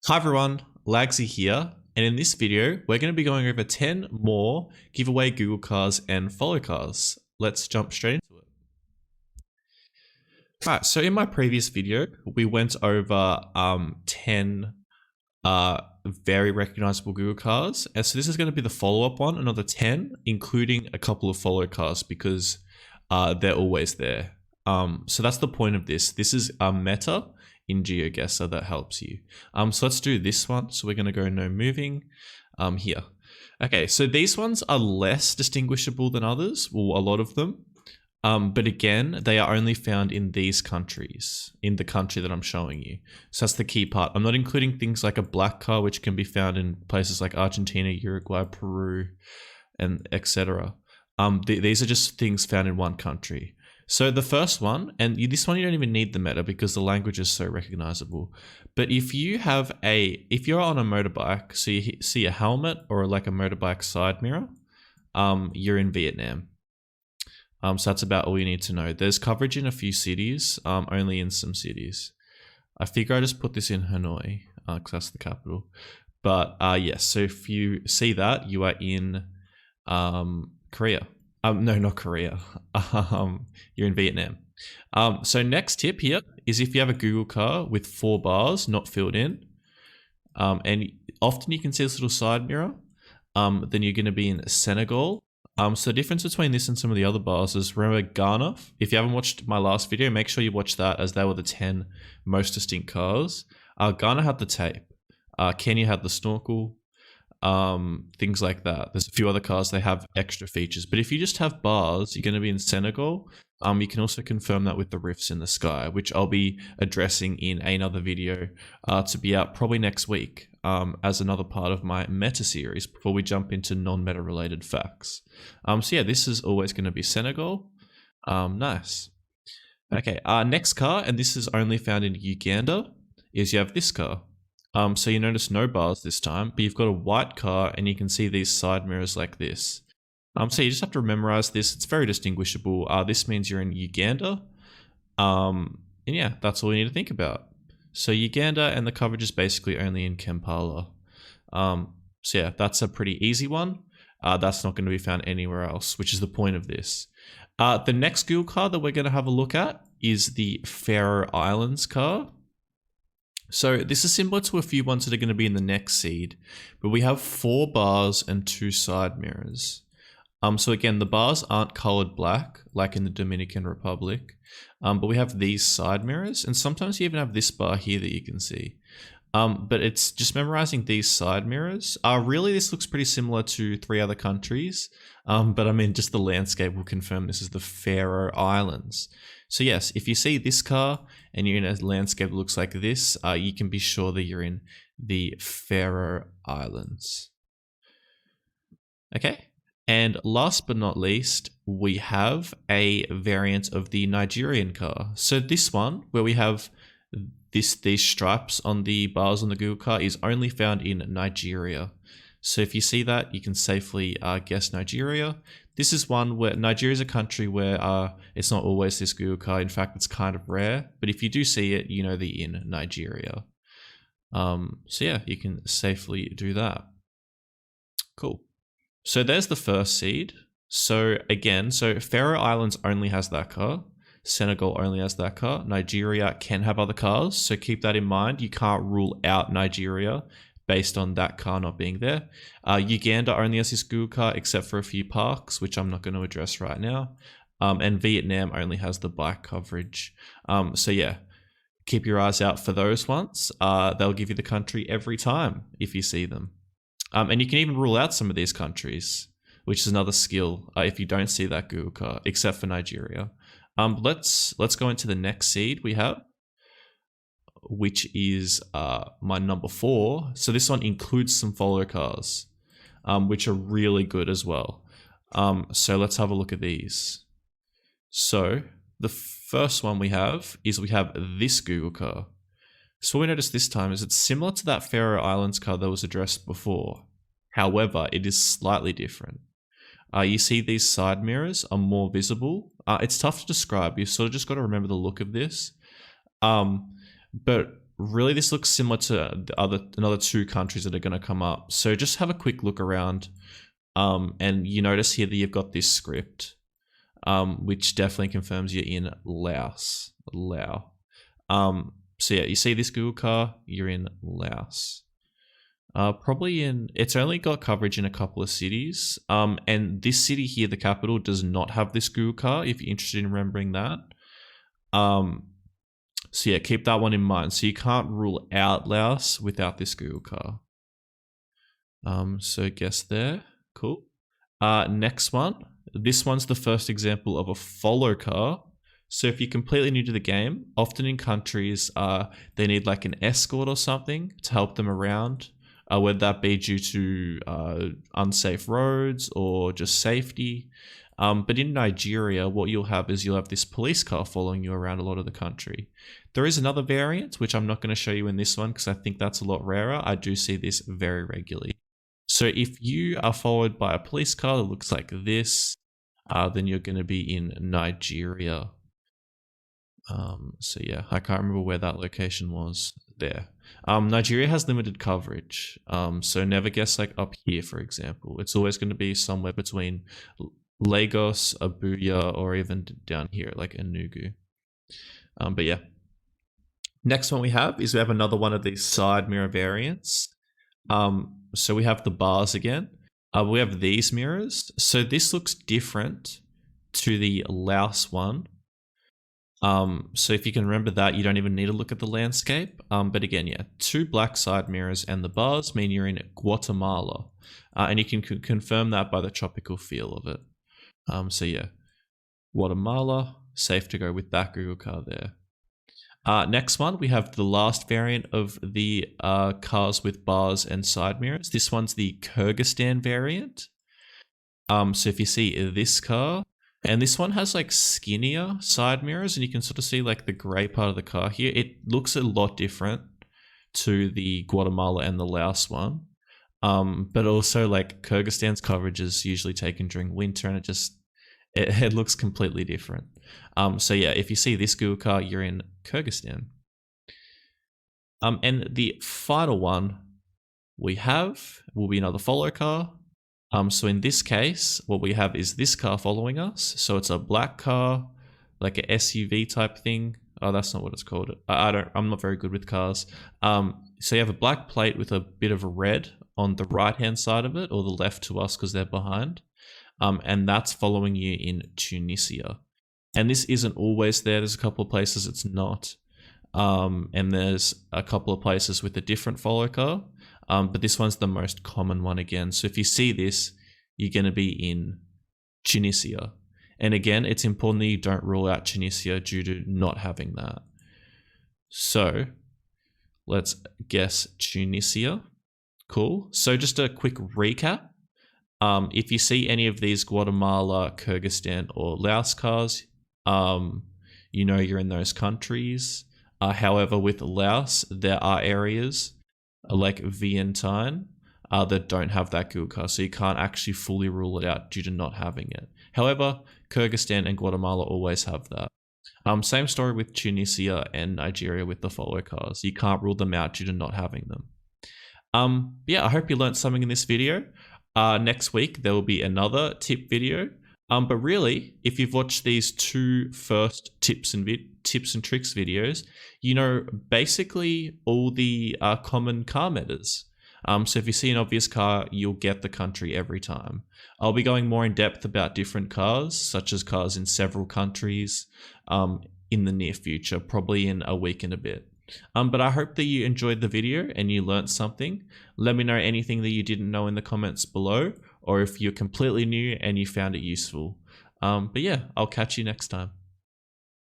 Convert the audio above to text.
Hi everyone, Lagzy here, and in this video, we're going to be going over 10 more giveaway Google cars and follow cars. Let's jump straight into it. Alright, so in my previous video, we went over 10 very recognizable Google cars, and so this is going to be the follow-up one, another 10, including a couple of follow cars because they're always there. So that's the point of this. This is a meta in GeoGuessr that helps you. So let's do this one. So we're going to go no moving here. Okay, so these ones are less distinguishable than others, well, a lot of them. But again, they are only found in these countries, in the country that I'm showing you. So that's the key part. I'm not including things like a black car, which can be found in places like Argentina, Uruguay, Peru, and etc. These are just things found in one country. So the first one, and this one you don't even need the meta because the language is so recognizable. But if you're on a motorbike, so you see a helmet or like a motorbike side mirror, you're in Vietnam. So that's about all you need to know. There's coverage in a few cities, only in some cities. I figure I just put this in Hanoi, because that's the capital. But yes, so if you see that, you are in Korea. No, not Korea. You're in Vietnam. So next tip here is if you have a Google car with 4 bars not filled in, and often you can see this little side mirror, then you're going to be in Senegal. So the difference between this and some of the other bars is, remember Ghana? If you haven't watched my last video, make sure you watch that, as they were the 10 most distinct cars. Ghana had the tape. Kenya had the snorkel. Things like that. There's a few other cars, they have extra features. But if you just have bars, you're going to be in Senegal. You can also confirm that with the rifts in the sky, which I'll be addressing in another video to be out probably next week as another part of my meta series before we jump into non-meta related facts. So yeah, this is always going to be Senegal. Nice. Okay, next car, and this is only found in Uganda, is you have this car. So you notice no bars this time, but you've got a white car and you can see these side mirrors like this. So you just have to memorize this. It's very distinguishable. This means you're in Uganda. And yeah, that's all you need to think about. So Uganda, and the coverage is basically only in Kampala. So yeah, that's a pretty easy one. That's not going to be found anywhere else, which is the point of this. The next Google car that we're going to have a look at is the Faroe Islands car. So this is similar to a few ones that are going to be in the next seed, but we have 4 bars and 2 side mirrors. So again, the bars aren't colored black like in the Dominican Republic, but we have these side mirrors, and sometimes you even have this bar here that you can see. But it's just memorizing these side mirrors. Really, this looks pretty similar to 3 other countries, but I mean, just the landscape will confirm this is the Faroe Islands. So yes, if you see this car and you're in a landscape that looks like this, you can be sure that you're in the Faroe Islands. Okay, and last but not least, we have a variant of the Nigerian car. So this one, where we have these stripes on the bars on the Google car, is only found in Nigeria. So if you see that, you can safely guess Nigeria. This is one where Nigeria is a country where it's not always this Google car. In fact, it's kind of rare. But if you do see it, you know they're in Nigeria. So yeah, you can safely do that. Cool. So there's the first seed. So again, Faroe Islands only has that car. Senegal only has that car. Nigeria can have other cars, so keep that in mind. You can't rule out Nigeria based on that car not being there. Uganda only has this Google car except for a few parks, which I'm not going to address right now. And Vietnam only has the bike coverage. So yeah, keep your eyes out for those ones. They'll give you the country every time if you see them. And you can even rule out some of these countries, which is another skill if you don't see that Google car, except for Nigeria. Let's go into the next seed we have, which is my number 4. So this one includes some follow cars, which are really good as well. So let's have a look at these. So the first one we have is this Google car. So what we notice this time is it's similar to that Faroe Islands car that was addressed before. However, it is slightly different. You see these side mirrors are more visible. It's tough to describe. You've sort of just got to remember the look of this. But really this looks similar to another two countries that are going to come up. So just have a quick look around, and you notice here that you've got this script, which definitely confirms you're in Laos. So yeah, you see this Google car, you're in Laos. It's only got coverage in a couple of cities. And this city here, the capital, does not have this Google car, if you're interested in remembering that. So yeah, keep that one in mind. So you can't rule out Laos without this Google car. So guess there. Cool. Next one. This one's the first example of a follow car. So if you're completely new to the game, often in countries, they need like an escort or something to help them around, whether that be due to unsafe roads or just safety. But in Nigeria, what you'll have this police car following you around a lot of the country. There is another variant, which I'm not going to show you in this one because I think that's a lot rarer. I do see this very regularly. So if you are followed by a police car that looks like this, then you're going to be in Nigeria. So yeah, I can't remember where that location was there. Nigeria has limited coverage. So never guess like up here, for example. It's always going to be somewhere between Lagos, Abuja, or even down here, like Enugu. But yeah. Next one we have another one of these side mirror variants. So we have the bars again. We have these mirrors. So this looks different to the Laos one. So if you can remember that, you don't even need to look at the landscape. But again, yeah, two black side mirrors and the bars mean you're in Guatemala. And you can confirm that by the tropical feel of it. So yeah, Guatemala, safe to go with that Google car there. Next one, we have the last variant of the cars with bars and side mirrors. This one's the Kyrgyzstan variant. So if you see this car, and this one has like skinnier side mirrors, and you can sort of see like the gray part of the car here. It looks a lot different to the Guatemala and the Laos one. But also like Kyrgyzstan's coverage is usually taken during winter, and it looks completely different. So yeah, if you see this Google car, you're in Kyrgyzstan. And the final one we have will be another follow car. So in this case, what we have is this car following us. So it's a black car, like an SUV type thing. Oh, that's not what it's called. I'm not very good with cars. So you have a black plate with a bit of red on the right-hand side of it, or the left to us because they're behind. And that's following you in Tunisia. And this isn't always there. There's a couple of places it's not. And there's a couple of places with a different follow car. But this one's the most common one again. So if you see this, you're going to be in Tunisia. And again, it's important that you don't rule out Tunisia due to not having that. So let's guess Tunisia. Cool. So just a quick recap. If you see any of these Guatemala, Kyrgyzstan, or Laos cars, you know you're in those countries. However, with Laos, there are areas like Vientiane that don't have that Google car, so you can't actually fully rule it out due to not having it. However, Kyrgyzstan and Guatemala always have that. Same story with Tunisia and Nigeria with the follow cars. You can't rule them out due to not having them. Yeah, I hope you learned something in this video. Next week, there will be another tip video. But really, if you've watched these two first tips and tricks videos, you know basically all the common car metas. So if you see an obvious car, you'll get the country every time. I'll be going more in depth about different cars, such as cars in several countries, in the near future, probably in a week and a bit. But I hope that you enjoyed the video and you learned something. Let me know anything that you didn't know in the comments below, or if you're completely new and you found it useful. But yeah, I'll catch you next time.